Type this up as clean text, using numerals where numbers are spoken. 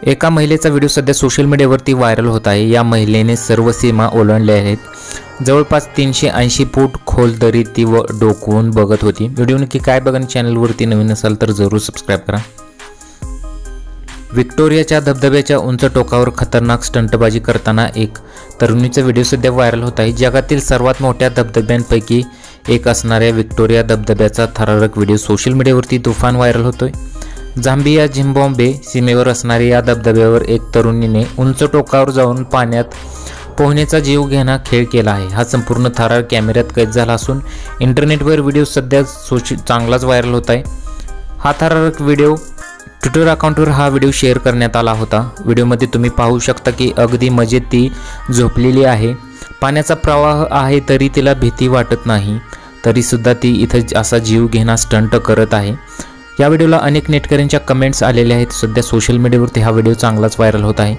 एका महिलेचा व्हिडिओ सध्या सोशल मीडियावरती व्हायरल होत आहे। या महिलेने सर्व सीमा ओलांडल्या आहेत। जवळपास 380 फूट खोल दरीत ती डोकवून बघत होती। व्हिडिओ नक्की काय बघा, चॅनलवरती नवीन असाल तर जरूर सबस्क्राइब करा। व्हिक्टोरियाच्या धबधब्याच्या उंच टोकावर खतरनाक स्टंटबाजी करताना एक तरुणीचा व्हिडिओ सध्या व्हायरल होत आहे। जगातील सर्वात मोठ्या धबधब्यांपैकी एक असणाऱ्या व्हिक्टोरिया धबधब्याचा थरारक व्हिडिओ सोशल मीडियावरती तुफान व्हायरल होतोय। झांबिया झिम्बाब्वे सीमेवर असणाऱ्या या धबधब्यावर एक तरुणीने उंच टोकावर जाऊन पाण्यात पोहण्याचा जीव घेणा खेळ केला आहे। हा संपूर्ण थरार कॅमेऱ्यात कैद झाला असून इंटरनेटवर व्हिडिओ सध्या चांगलाच व्हायरल होत आहे। हा थरारक व्हिडिओ ट्विटर अकाउंटवर हा व्हिडिओ शेअर करण्यात आला होता। व्हिडिओमध्ये तुम्ही पाहू शकता की अगदी मजेत ती झोपलेली आहे। पाण्याचा प्रवाह आहे तरी तिला भीती वाटत नाही, तरी सुद्धा ती इथं असा जीव घेणा स्टंट करत आहे। या व्हिडिओला अनेक नेटकऱ्यांच्या कमेंट्स आलेल्या आहेत। सध्या सोशल मीडियावरती हा व्हिडिओ चांगलाच व्हायरल होत आहे।